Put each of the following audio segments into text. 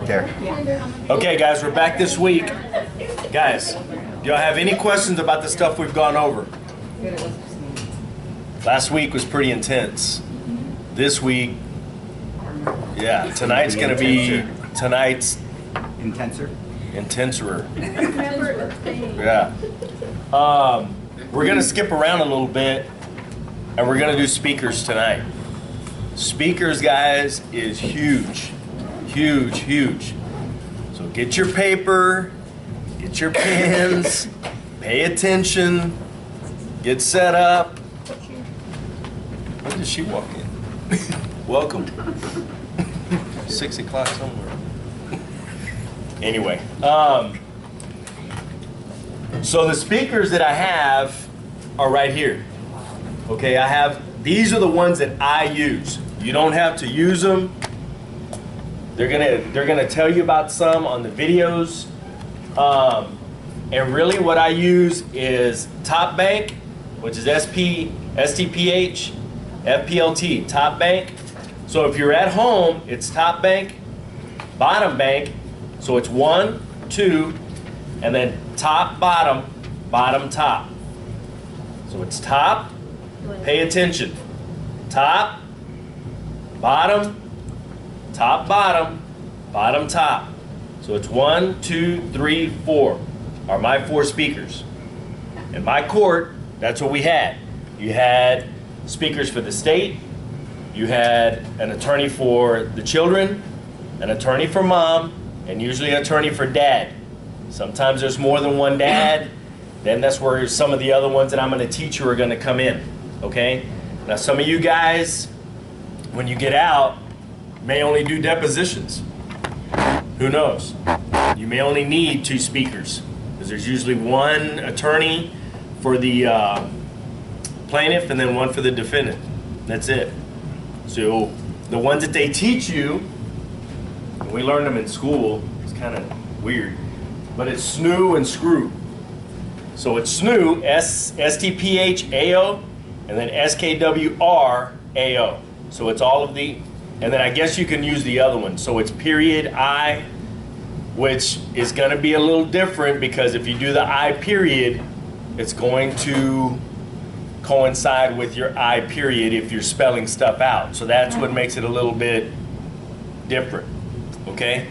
There. Okay, guys, we're back this week. Guys, do y'all have any questions about the stuff we've gone over? Last week was pretty intense. This week, yeah, tonight's going to be Intenser. intenser. Yeah. We're going to skip around a little bit, and we're going to do speakers tonight. Speakers, guys, is huge. Huge, huge. So get your paper, get your pens, pay attention, get set up. When did she walk in? Welcome. 6 o'clock somewhere. Anyway, so the speakers that I have are right here. Okay, these are the ones that I use. You don't have to use them. They're gonna tell you about some on the videos. And really what I use is top bank, which is STPH, FPLT, top bank. So if you're at home, it's top bank, bottom bank. So it's 1, 2, and then top, bottom, bottom, top. So it's top, pay attention. Top, bottom, top, bottom, bottom, top. So it's 1, 2, 3, 4 are my 4 speakers. In my court, that's what we had. You had speakers for the state, you had an attorney for the children, an attorney for mom, and usually an attorney for dad. Sometimes there's more than one dad, then that's where some of the other ones that I'm going to teach you are going to come in, okay? Now some of you guys, when you get out, may only do depositions. Who knows? You may only need 2 speakers because there's usually one attorney for the plaintiff and then one for the defendant. That's it. So the ones that they teach you, we learned them in school, it's kind of weird, but it's SNU and SCREW. So it's SNU, STPH-AO, and then SKWR-AO. So it's all of the, and then I guess you can use the other one. So it's period I, which is going to be a little different because if you do the I period, it's going to coincide with your I period if you're spelling stuff out. So that's what makes it a little bit different, okay?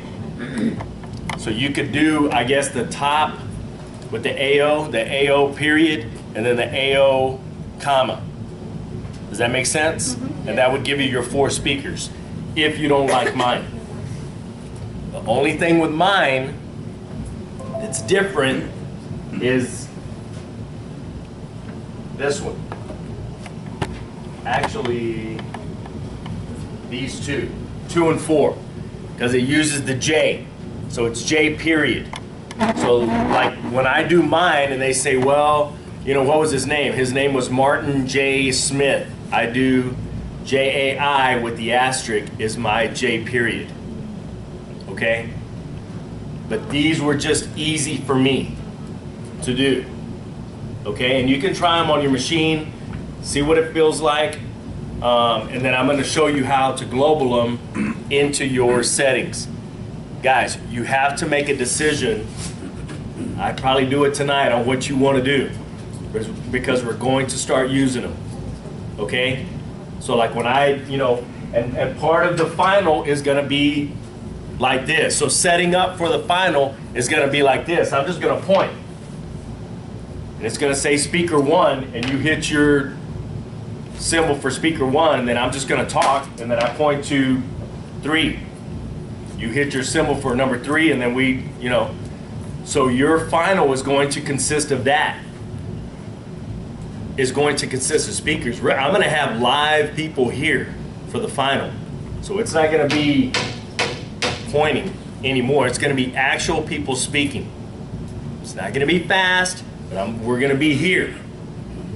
So you could do, I guess, the top with the AO period, and then the AO comma. Does that make sense? And that would give you your 4 speakers, if you don't like mine. The only thing with mine that's different is this one. Actually, these 2 and 4, because it uses the J. So it's J period. So like when I do mine and they say, well, you know, what was his name? His name was Martin J. Smith. I do J-A-I with the asterisk is my J period. Okay? But these were just easy for me to do. Okay? And you can try them on your machine, see what it feels like, and then I'm going to show you how to global them into your settings. Guys, you have to make a decision. I probably do it tonight on what you want to do because we're going to start using them. Okay? So like when I, you know, and part of the final is going to be like this. So setting up for the final is going to be like this. I'm just going to point. And it's going to say speaker 1, and you hit your symbol for speaker 1, and then I'm just going to talk, and then I point to 3. You hit your symbol for number 3, and then we, you know, so your final is going to consist of that. Is going to consist of speakers. I'm going to have live people here for the final. So it's not going to be pointing anymore. It's going to be actual people speaking. It's not going to be fast, but we're going to be here.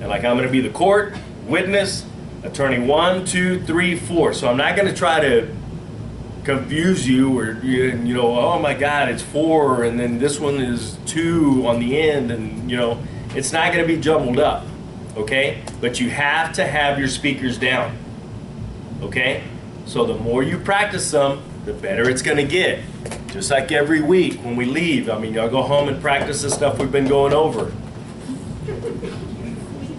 And like I'm going to be the court, witness, attorney 1, 2, 3, 4. So I'm not going to try to confuse you or, you know, oh my God, it's 4 and then this one is 2 on the end, and, you know, it's not going to be jumbled up. Okay? But you have to have your speakers down. Okay? So the more you practice them, the better it's gonna get. Just like every week when we leave, I mean, y'all go home and practice the stuff we've been going over.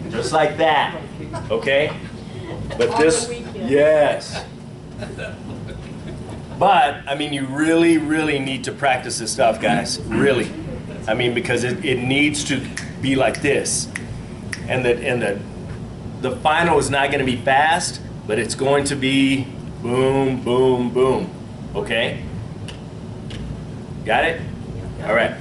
Just like that, okay? But this, yes. But, I mean, you really, really need to practice this stuff, guys, really. I mean, because it needs to be like this. And the final is not gonna be fast, but it's going to be boom, boom, boom, okay? Got it? All right.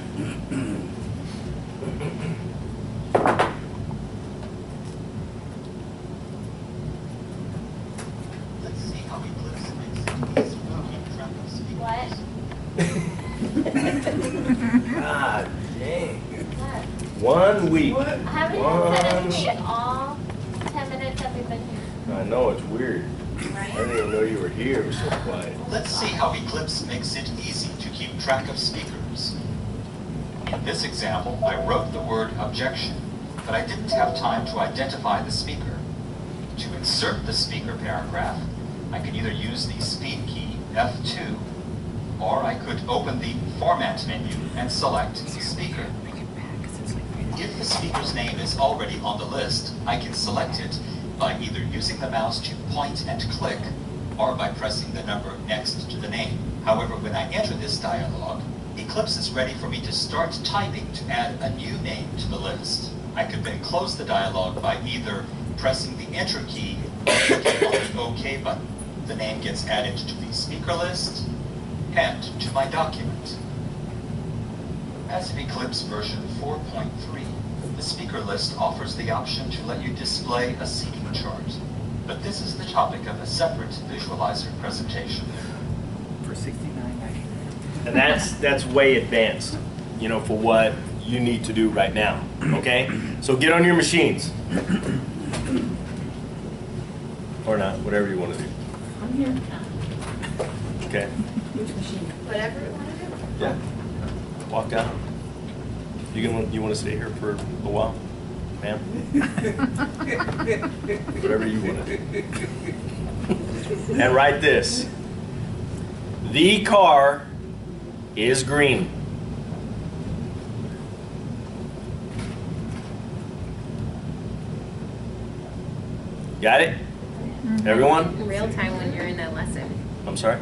Let's see how Eclipse makes it easy to keep track of speakers. What? God dang. What? 1 week. I haven't even said anything all 10 minutes that we've been here, I know, it's weird. I didn't right? even know you were here. It was so quiet. Let's see how Eclipse makes it easy to keep track of speakers. In this example, I wrote the word objection, but I didn't have time to identify the speaker. To insert the speaker paragraph, I could either use the speed key F2, or I could open the Format menu and select Speaker. If the speaker's name is already on the list, I can select it by either using the mouse to point and click, or by pressing the number next to the name. However, when I enter this dialog, Eclipse is ready for me to start typing to add a new name to the list. I could then close the dialog by either pressing the Enter key or clicking on the OK button. The name gets added to the speaker list and to my document. As of Eclipse version 4.3, the speaker list offers the option to let you display a seating chart. But this is the topic of a separate visualizer presentation. For $69.99. And that's way advanced, you know, for what you need to do right now, okay? So get on your machines. Or not, whatever you want to do. I'm here. Okay? Which machine? Whatever we want to do. Yeah. Walk down. You want to stay here for a while, ma'am? Whatever you want to do. And write this. The car is green. Got it? Everyone? In real time when you're in a lesson. I'm sorry?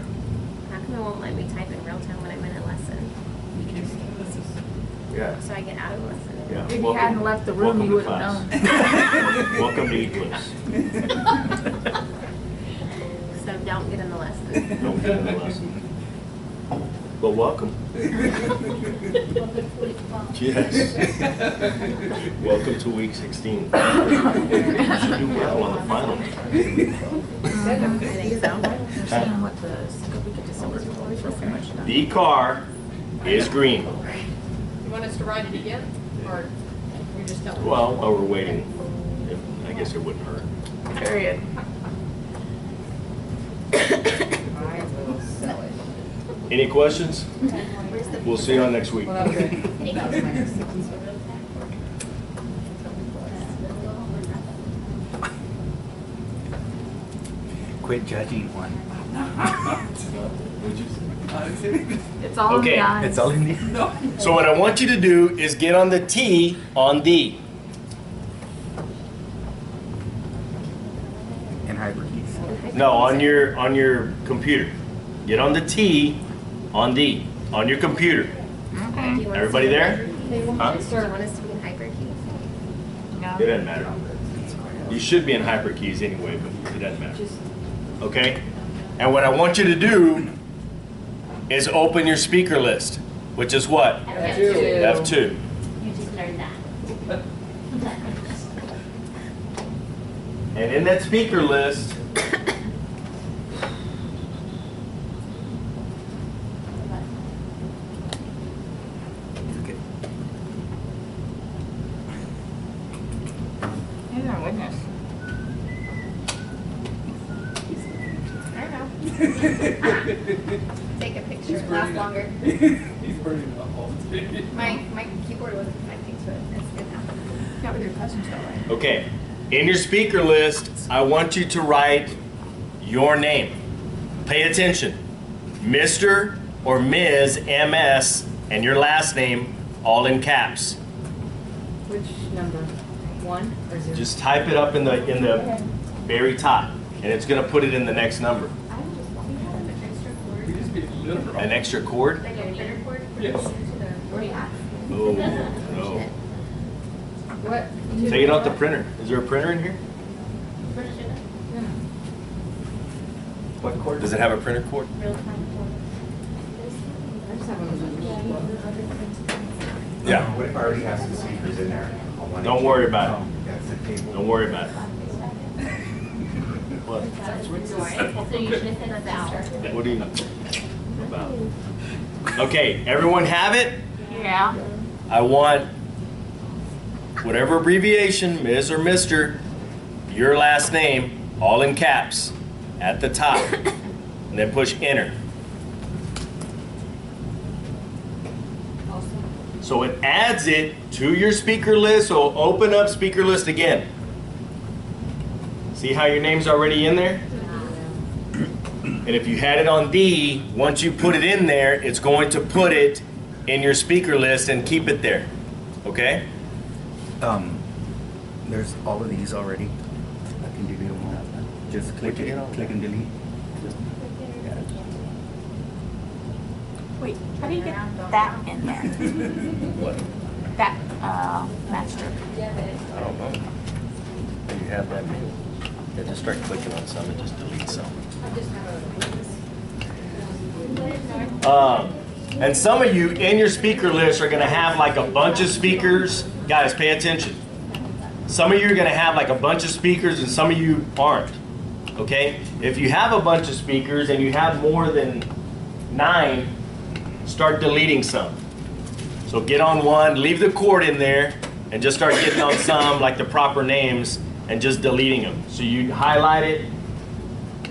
How come it won't let me type in real time when I'm in a lesson? Yeah. So I get out of the lesson. Yeah. If you hadn't left the room, you would have known. Welcome to Eclipse. So don't get in the lesson. Don't get in the lesson. But welcome. Yes. Welcome to week 16. You should do well on the final. I think so. Understand what the we could just always pretty much done. The car is green. You want us to write it again, or you just tell me? Well, while we're waiting, I guess it wouldn't hurt. Period. Any questions? We'll see you on next week. Quit judging one. It's all Okay, in the eyes. It's all in the. So what I want you to do is get on the T on D. And hyper keys. No, on your computer. Get on the T on D on your computer. Do you want us Everybody to be there? in Huh? hyper- Do you want us to be in hyper key? No. It doesn't matter. You should be in hyper keys anyway, but it doesn't matter. Okay? And what I want you to do is open your speaker list, which is what? F2. You just learned that. And in that speaker list, Okay. Oh my goodness. I don't know. Take a picture, it lasts longer. He's burning the whole thing. My keyboard wasn't connecting to it. It's good now. Got with your cousins though, right? okay, in your speaker list, I want you to write your name. Pay attention. Mr. or Ms. MS and your last name all in caps. Which number? 1 or 0? Just type it up in the very top, and it's going to put it in the next number. We just be literal. An extra cord? Like a meter cord? Yes. Oh, no. What? Take it off the printer. Is there a printer in here? What cord? Does it have a printer cord? I just have one. Yeah. What if I already have some speakers in there? Don't worry about it. That's the table. Don't worry about it. What? So you should have hit us out. What do you about? Okay, everyone have it? Yeah. I want whatever abbreviation, Ms. or Mr., your last name, all in caps at the top, and then push enter. So it adds it to your speaker list, so open up speaker list again. See how your name's already in there? And if you had it on D, once you put it in there, it's going to put it in your speaker list and keep it there. Okay? There's all of these already. I can delete them all. Just click it, click and delete. Wait, how do you get that in there? What? That master. I don't know. You have that menu. Yeah, just start clicking on some and just delete some. And some of you in your speaker list are going to have like a bunch of speakers. Guys, pay attention. Some of you are going to have like a bunch of speakers and some of you aren't. Okay? If you have a bunch of speakers and you have more than 9, start deleting some. So get on one, leave the cord in there, and just start getting on some like the proper names and just deleting them. So you highlight it,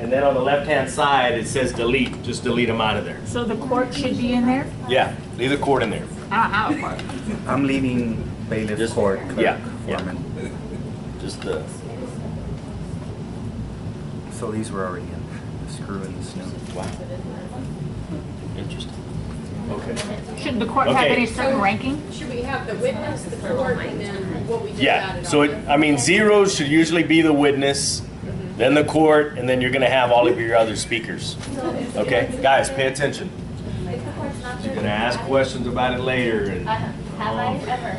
and then on the left-hand side it says delete. Just delete them out of there. So the cord should be in there? Yeah, leave the cord in there. I don't have a cord. I'm leaving bailiff Just- cord. Clerk, yeah, yeah. foreman. Just So these were already in. The screw and the snow. wow. Interesting. Okay. Should the court have Okay. any certain ranking? Should we have the witness, the court, and then what we just Yeah. added So on? I mean, zeros should usually be the witness, then the court, and then you're going to have all of your other speakers. Okay, guys, pay attention. You're going to ask questions about it later. And Have I ever?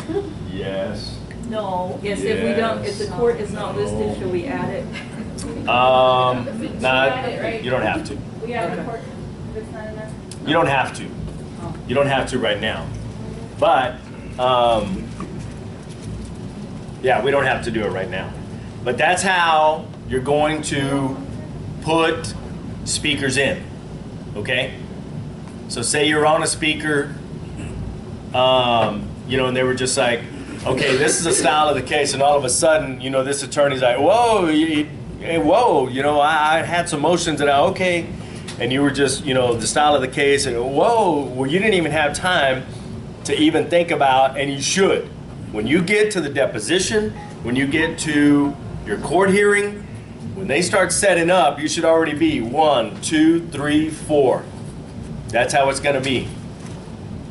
yes. No. Yes, if we don't, if the court is not listed, should we add it? Not. right? You don't have to. We have the court, that's not enough? You don't have to. You don't have to right now. But yeah, we don't have to do it right now. But that's how you're going to put speakers in. Okay? So say you're on a speaker, you know, and they were just like, okay, this is the style of the case, and all of a sudden, you know, this attorney's like, whoa, whoa, you know, I had some motions that okay, and you were just, you know, the style of the case, and whoa, well, you didn't even have time to even think about, and you should. When you get to the deposition, when you get to your court hearing, when they start setting up, you should already be 1, 2, 3, 4. That's how it's going to be.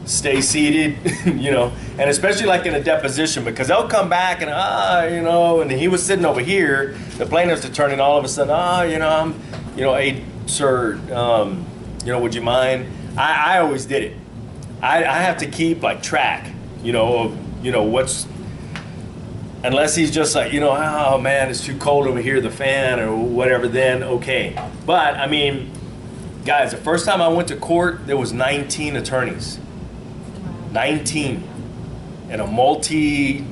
Stay seated, you know, and especially like in a deposition, because they'll come back and, you know, and he was sitting over here, the plaintiff's attorney, and all of a sudden, you know, I'm, you know, hey, sir, you know, would you mind? I always did it. I have to keep like track, you know, of, you know, what's, unless he's just like, you know, oh man, it's too cold over here, the fan or whatever, then okay. But I mean, guys, the first time I went to court, there was 19 attorneys. 19 in a multi-million,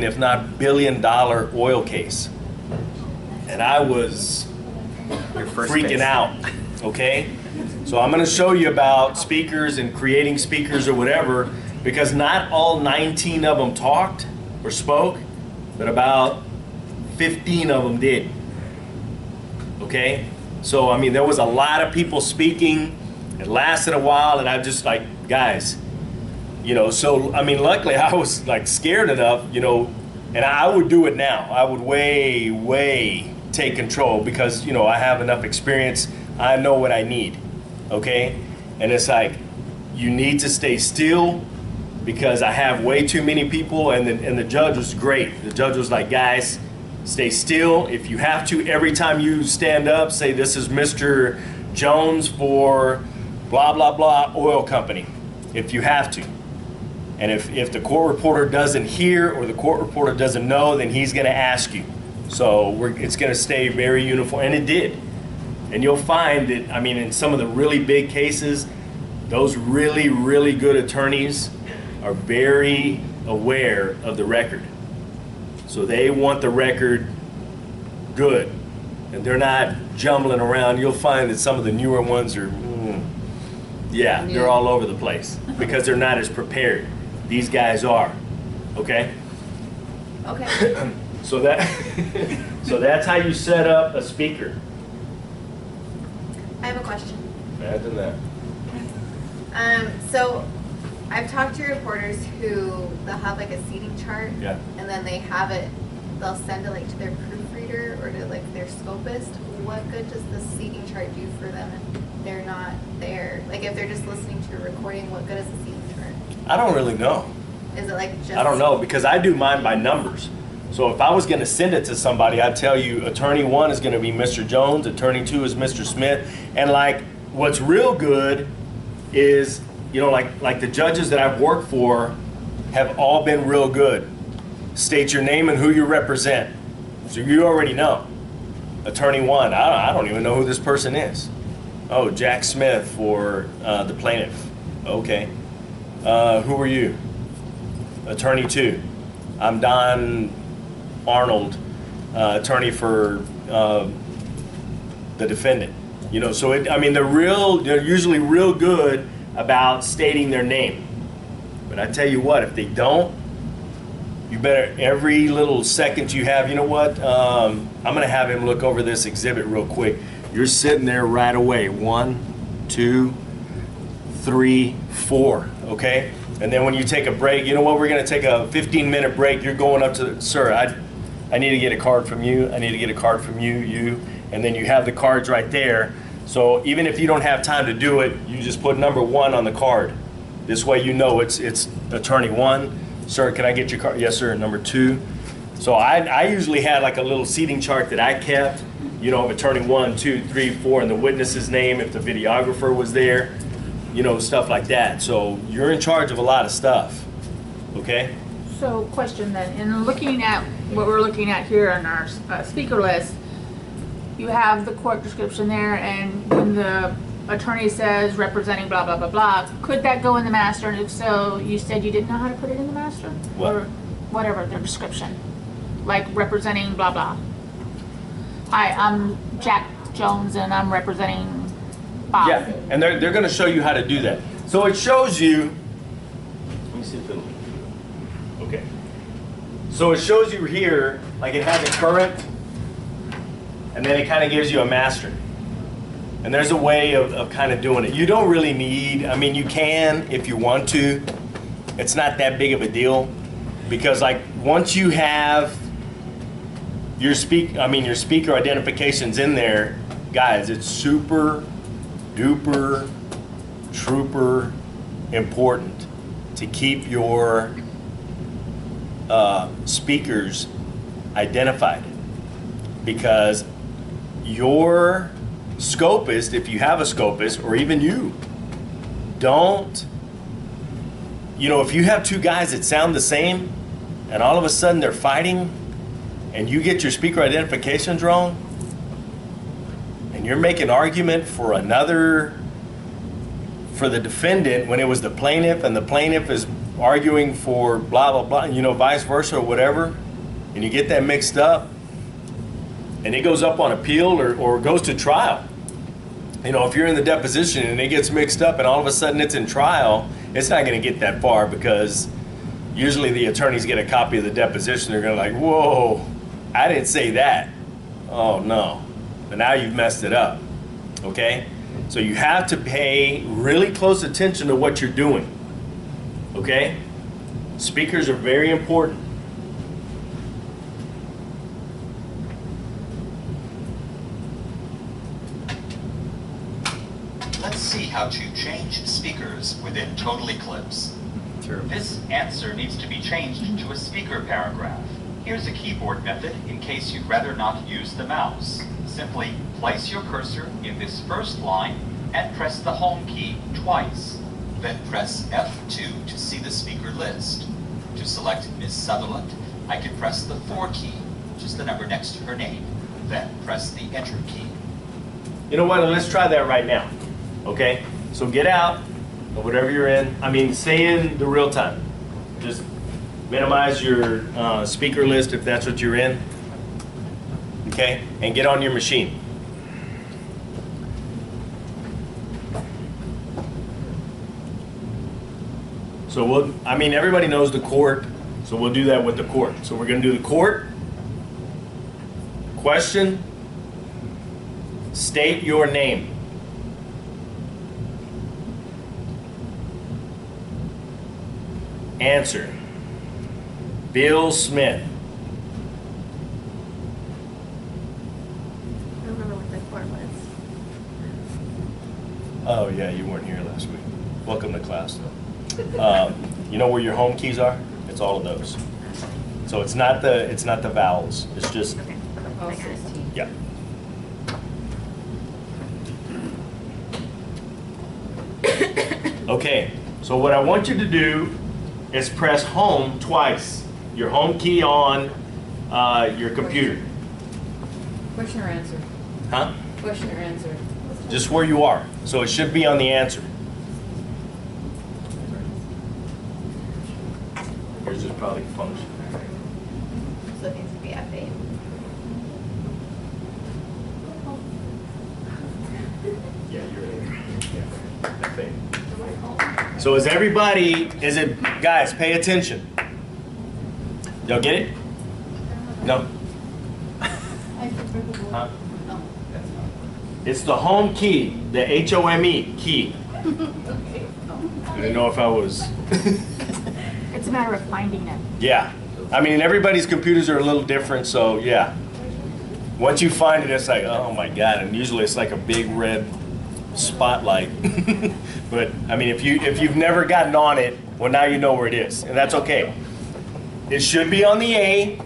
if not billion-dollar oil case. And I was Your first freaking case. out, okay? So I'm going to show you about speakers and creating speakers or whatever, because not all 19 of them talked or spoke, but about 15 of them did, okay? So, I mean, there was a lot of people speaking. It lasted a while, and I'm just like, guys, you know, so, I mean, luckily I was like scared enough, you know, and I would do it now. I would way take control because, you know, I have enough experience I know what I need, okay? And it's like, you need to stay still because I have way too many people, and the judge was great. The judge was like, guys, stay still. If you have to, every time you stand up, say this is Mr. Jones for blah, blah, blah oil company, if you have to. And if the court reporter doesn't hear or the court reporter doesn't know, then he's gonna ask you. So it's gonna stay very uniform, and it did. And you'll find that, I mean, in some of the really big cases, those really, really good attorneys are very aware of the record. So they want the record good, and they're not jumbling around. You'll find that some of the newer ones are, yeah, they're all over the place because they're not as prepared. These guys are, okay? Okay. So that's how you set up a speaker. I have a question. Imagine that. So I've talked to reporters who they'll have like a seating chart. Yeah. And then they have it, they'll send it like to their proofreader or to like their scopist. What good does the seating chart do for them if they're not there? Like if they're just listening to a recording, what good is the seating chart? I don't really know. Is it like just? I don't know, because I do mine by numbers. So if I was going to send it to somebody, I'd tell you attorney 1 is going to be Mr. Jones, attorney 2 is Mr. Smith. And like what's real good is, you know, like the judges that I've worked for have all been real good. State your name and who you represent. So you already know. Attorney 1, I don't even know who this person is. Oh, Jack Smith for the plaintiff. Okay. Who are you? Attorney 2. I'm Don Arnold, attorney for the defendant. You know, so I mean, they're usually real good about stating their name. But I tell you what, if they don't, you better, every little second you have, you know what, I'm gonna have him look over this exhibit real quick. You're sitting there right away. 1, 2, 3, 4, okay? And then when you take a break, you know what, we're gonna take a 15-minute break. You're going up to, sir, I need to get a card from you. I need to get a card from you. And then you have the cards right there. So even if you don't have time to do it, you just put number 1 on the card. This way you know it's attorney 1. Sir, can I get your card? Yes, sir. Number 2. So I usually had like a little seating chart that I kept, you know, of attorney 1, 2, 3, 4, and the witness's name, if the videographer was there, you know, stuff like that. So you're in charge of a lot of stuff, okay? So question then, in looking at what we're looking at here on our speaker list, you have the court description there, and when the attorney says representing blah, blah, blah, blah, could that go in the master? And if so, you said you didn't know how to put it in the master? What? Or whatever, the description, like representing blah, blah. Hi, I'm Jack Jones and I'm representing Bob. Yeah, and they're going to show you how to do that. So it shows you, let me see if it'll, okay. So it shows you here, like it has a current, and then it kind of gives you a master. And there's a way of kind of doing it. You don't really need, I mean, you can if you want to. It's not that big of a deal, because like once you have your speaker identifications in there, guys, it's super duper trooper important to keep your speakers identified, because your scopist, if you have a scopist, or even you, don't, you know, if you have 2 guys that sound the same and all of a sudden they're fighting and you get your speaker identifications wrong and you're making argument for the defendant when it was the plaintiff, and the plaintiff is arguing for blah, blah, blah, you know, vice versa or whatever, and you get that mixed up, and it goes up on appeal or goes to trial. You know, if you're in the deposition and it gets mixed up and all of a sudden it's in trial, it's not going to get that far, because usually the attorneys get a copy of the deposition. They're going to like, whoa, I didn't say that. Oh, no. But now you've messed it up, okay? So you have to pay really close attention to what you're doing, okay? Speakers are very important. how to change speakers within Total Eclipse. Sure. This answer needs to be changed to a speaker paragraph. Here's a keyboard method in case you'd rather not use the mouse. Simply place your cursor in this first line and press the home key twice. Then press F2 to see the speaker list. To select Ms. Sutherland, I can press the 4 key, which is the number next to her name. Then press the Enter key. You know what? Let's try that right now. Okay? So get out of whatever you're in. I mean, stay in the real time. Just minimize your speaker list if that's what you're in. Okay? And get on your machine. So everybody knows the court, so we'll do that with the court. So we're going to do the court. Question. State your name. Answer. Bill Smith. I don't remember what the court was. Oh yeah, you weren't here last week. Welcome to class though. You know where your home keys are? It's all of those. So it's not the vowels. It's just I got it. yeah. Okay. So what I want you to do is press home twice. Your home key on your computer. Question or answer? Huh? Question or answer? Just where you are. So it should be on the answer. Yours is probably function. So it needs to be F8. Yeah, you're in. Yeah, I think. So is it, guys, pay attention. Y'all get it? No? Huh? It's the home key, the HOME key. I didn't know if I was. It's a matter of finding it. Yeah. I mean, everybody's computers are a little different, so yeah. Once you find it, it's like, oh my God. And usually it's like a big red spotlight. But I mean, if you've never gotten on it, well, now you know where it is, and that's okay. It should be on the A,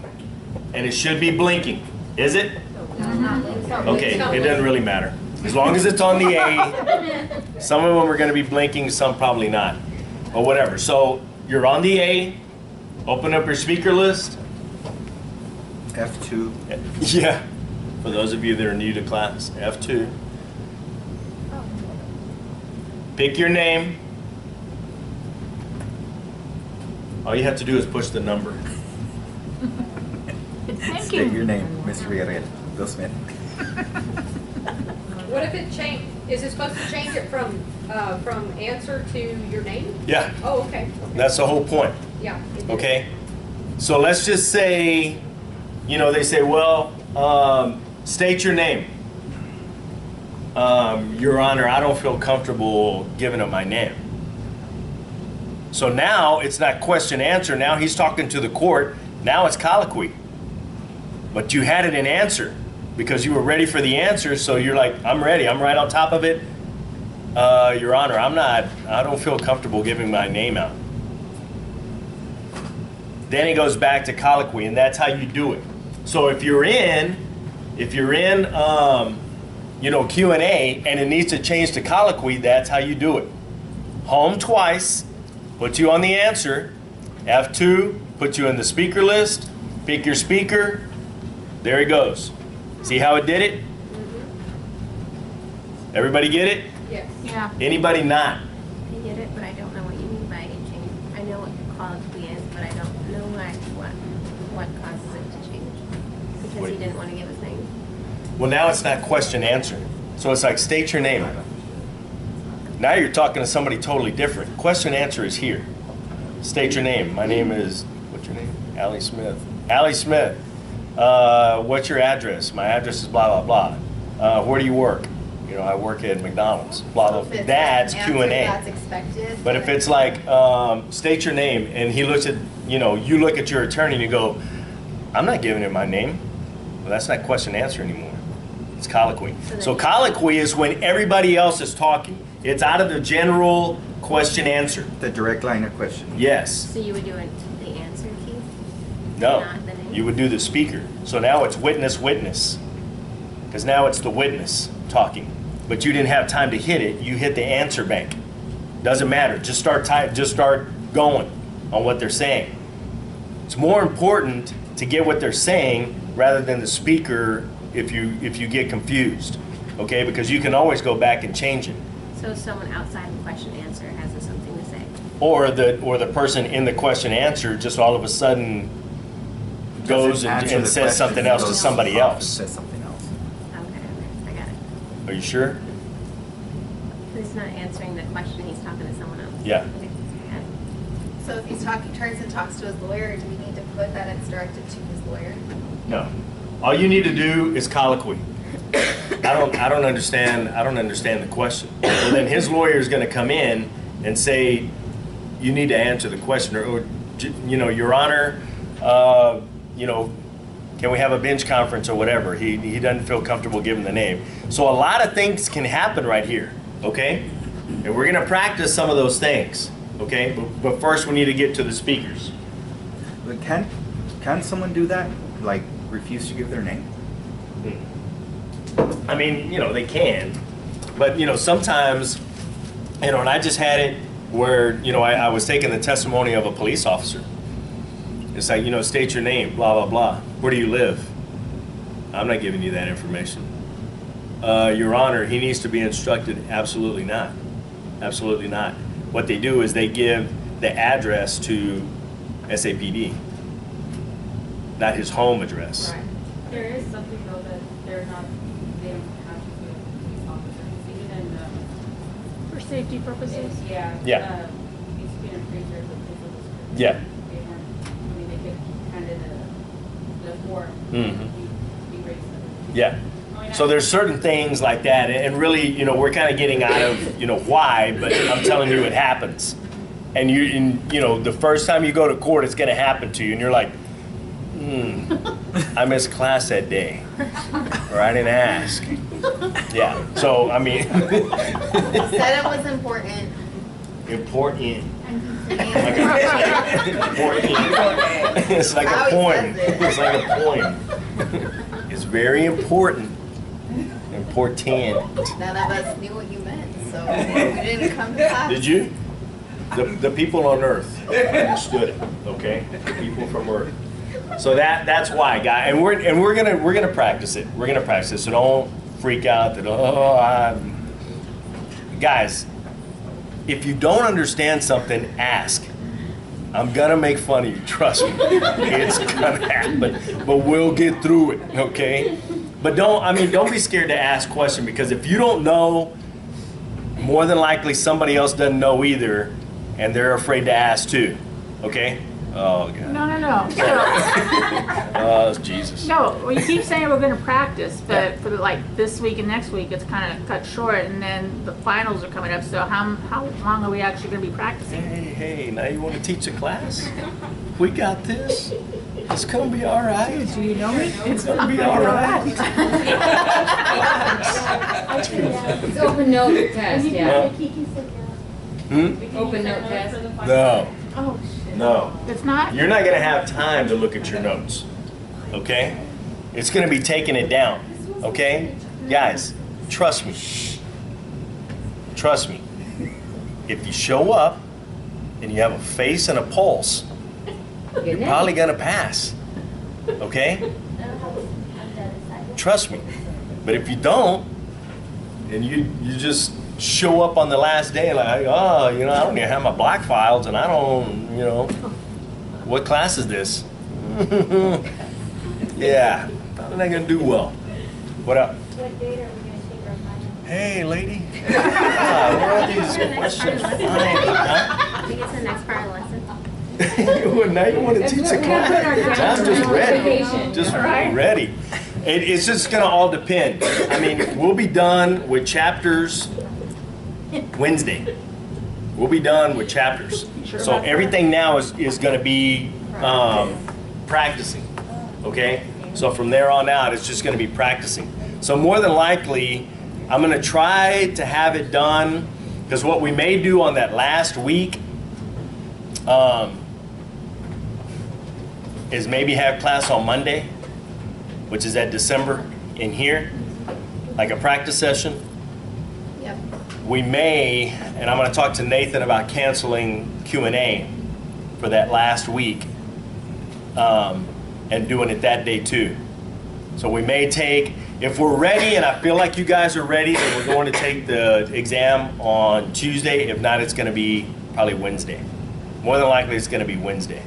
and it should be blinking. Is it? Okay, it doesn't really matter. As long as it's on the A, some of them are going to be blinking, some probably not, or whatever. So you're on the A, open up your speaker list. F2. Yeah, for those of you that are new to class, F2. Pick your name. All you have to do is push the number. It's State thinking. your name, Mr. Villarreal. Bill Smith. What if it change, is it supposed to change it from answer to your name? Yeah, Oh, okay. that's the whole point. Yeah. it did. Okay, so let's just say, they say, well, state your name. Your Honor, I don't feel comfortable giving up my name. So now it's not question answer. Now he's talking to the court. Now it's colloquy. But you had it in answer because you were ready for the answer. So you're like, I'm ready. I'm right on top of it. Your Honor, I don't feel comfortable giving my name out. Then it goes back to colloquy, and that's how you do it. So if you're in Q&A and it needs to change to colloquy, that's how you do it. Home twice, put you on the answer. F2, put you in the speaker list. Pick your speaker. There he goes. See how it did it? Everybody get it? Yes. Yeah. Anybody not? I get it, but I don't know what you mean by change. I know what colloquy is, but I don't know what causes it to change. Because Wait. he didn't want to give his name. Well, now it's not question answer. So it's like state your name. Now you're talking to somebody totally different. Question answer is here. State your name. My name is, what's your name? Allie Smith. Allie Smith. What's your address? My address is blah, blah, blah. Where do you work? I work at McDonald's. Blah, blah, blah. That's Q&A. That's expected. But if it's like, state your name, and he looks at, you look at your attorney and you go, I'm not giving him my name. Well, that's not question answer anymore. It's colloquy. So colloquy is when everybody else is talking. It's out of the general question answer. The direct line of question. Yes. So you would do the answer key? No. Not the name? You would do the speaker. So now it's witness, witness. Because now it's the witness talking. But you didn't have time to hit it. You hit the answer bank. Doesn't matter. Just start going on what they're saying. It's more important to get what they're saying rather than the speaker if you get confused. Okay? Because you can always go back and change it. So someone outside the question answer has something to say? Or the person in the question answer just all of a sudden goes Doesn't answer and the says question, something else to goes somebody off and else. Says something else. Okay, I got it. Are you sure? He's not answering the question, he's talking to someone else. Yeah. Okay, got it. So if he's turns and talks to his lawyer, do we need to put that it's directed to his lawyer? No. All you need to do is colloquy. I don't understand the question. Well, then his lawyer is going to come in and say, you need to answer the question, or Your Honor, can we have a bench conference or whatever? He doesn't feel comfortable giving the name. So a lot of things can happen right here, okay? And we're going to practice some of those things, okay? But first we need to get to the speakers. But can someone do that? Like refuse to give their name? I mean, they can, but sometimes, and I just had it where, I was taking the testimony of a police officer. It's like, state your name, blah, blah, blah. Where do you live? I'm not giving you that information. Your Honor, he needs to be instructed. Absolutely not. Absolutely not. What they do is they give the address to SAPD, not his home address. Right. There is something though that they don't have to do with police officers, even For safety purposes? yeah. Yeah. These being creatures of people. Yeah. They could kind of the form. Mm-hmm. Erase them. Yeah. So there's certain things like that, and really, we're kind of getting out of, why, but I'm telling you it happens. And the first time you go to court, it's going to happen to you, and you're like, I missed class that day, or I didn't ask. Yeah. So I mean, Said it was important. important. And Important. It's like How a he poem. says it. It's like a poem. It's very important. Important. none of us knew what you meant, so we didn't come to class. Did you? The people on Earth understood it. Okay, the people from Earth. So that's why, guy, and we're gonna practice it. We're gonna practice it. So don't freak out that guys. If you don't understand something, ask. I'm gonna make fun of you. Trust me, it's gonna happen. But we'll get through it. Okay. But don't be scared to ask questions, because if you don't know, more than likely somebody else doesn't know either, and they're afraid to ask too. Okay? Oh God. No. Oh Jesus. No, we keep saying we're going to practice, but for this week and next week, it's kind of cut short, and then the finals are coming up. So how long are we actually going to be practicing? Hey, now you want to teach a class? We got this. It's gonna be all right. Do you know me? It's gonna be all right. It's open note test, yeah. Open note For test. the final. No, Oh, shit. no. It's not? You're not gonna have time to look at your notes. Okay? It's gonna be taking it down. Okay? Guys, trust me. Trust me. If you show up and you have a face and a pulse, you're probably gonna pass. Okay? Trust me. But if you don't, and you just show up on the last day like, oh, I don't even have my black files, and I don't, what class is this? Yeah, probably not gonna do well. What up? What date are we gonna take our final? Hey, lady. Where are these questions finding, huh? We get to the next part of the lesson. Now you want to teach a class? I'm just ready. Just Right. ready. It's just going to all depend. I mean, we'll be done with chapters Wednesday. We'll be done with chapters. So everything now is going to be practicing. Okay? So from there on out, it's just going to be practicing. So more than likely, I'm going to try to have it done Because what we may do on that last week is maybe have class on Monday, which is at December in here, like a practice session. Yep. We may, and I'm going to talk to Nathan about canceling Q&A for that last week and doing it that day too. So we may take, if we're ready and I feel like you guys are ready, then we're going to take the exam on Tuesday. If not, it's going to be probably Wednesday. More than likely it's going to be Wednesday,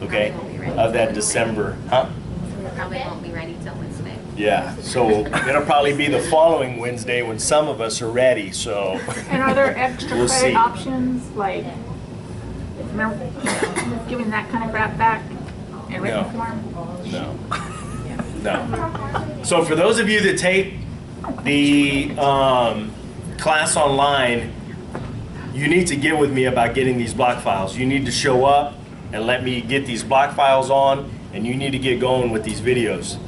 okay, of that December, huh? Probably won't be ready till Wednesday. Yeah, so it'll probably be the following Wednesday when some of us are ready, so. And are there extra We'll credit see. options, like, remember, giving that kind of crap back in written No. form? No. No. So for those of you that take the class online, you need to get with me about getting these block files. You need to show up and let me get these block files on, and you need to get going with these videos,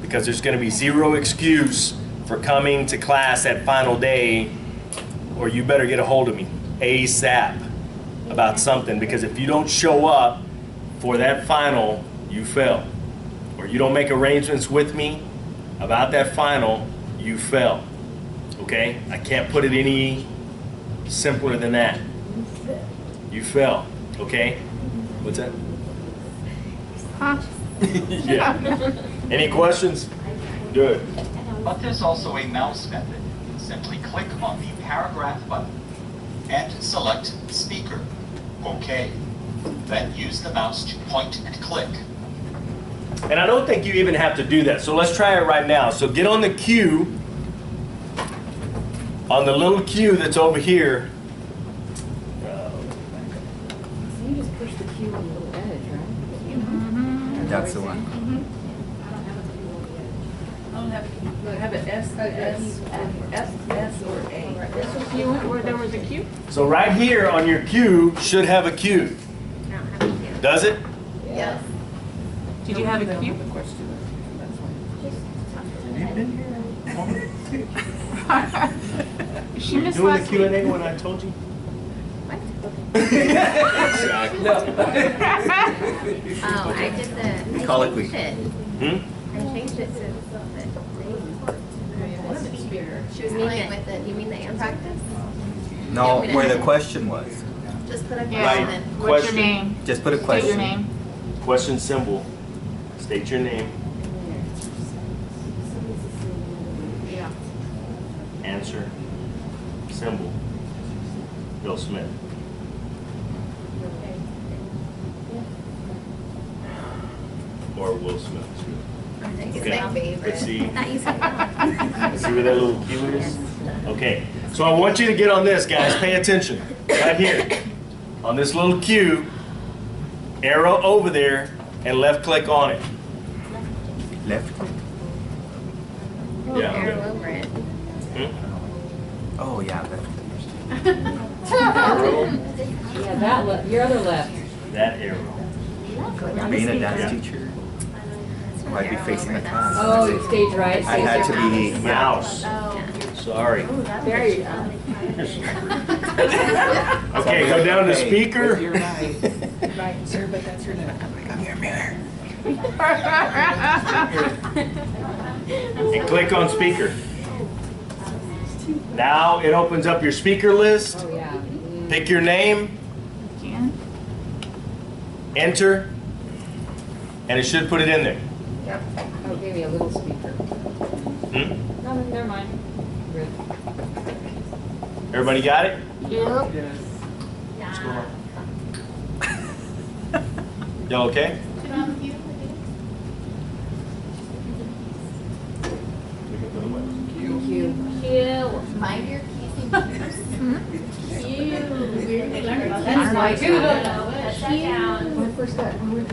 because there's going to be zero excuse for coming to class that final day, or you better get a hold of me ASAP about something, because if you don't show up for that final, you fail. Or you don't make arrangements with me about that final, you fail. Okay? I can't put it any simpler than that. You fail. Okay? What's that? Huh? Yeah. Any questions? Good. But there's also a mouse method. Simply click on the paragraph button and select Speaker. OK. Then use the mouse to point and click. And I don't think you even have to do that. So let's try it right now. So get on the queue, on the little queue that's over here. You just push the cue on the little edge, right? That's the one. Do I have an S, or A? This was you, where there was a queue? So right here on your queue should have a queue. I don't have a queue. Does it? Yes. Did you have a queue? You've been here. She missed Doing the last week. Q&A when I told you? Oh, I did the, I Colloquy. changed it. Hmm? I changed it to She was playing with it. You mean the answer? Practice? No, where the question was. Just put a Yeah. question in. What's your Question. name? Just put a State question. your name. Question symbol. State your name. Yeah. Answer. Symbol. Bill Smith. Or Will Smith. Okay. My favorite. Let's see. I thought you said no. Let's see where that little Q is. Okay. So I want you to get on this, guys. Pay attention. Right here. On this little Q, arrow over there, and left click on it. Left click. Yeah. Arrow over it. Hmm? Oh, yeah, left click. Arrow. Yeah, that left, your other left. That arrow. Being a Yeah. dance teacher, so I'd be facing the class. Oh, stage right. I had to be, Mouse. Sorry. There you go. Okay, go down to speaker. You're right. Right, sir, but that's your left. come here, mirror. And click on speaker. Now it opens up your speaker list. Oh, yeah. Pick your name, Jan? enter, and it should put it in there. Oh, gave me a little speaker. Hmm? No, never mind. Good. Everybody got it? Yep. What's going on? Y'all okay? Cue. Mind your keys and You. That's my Put that down. When I first got, when we were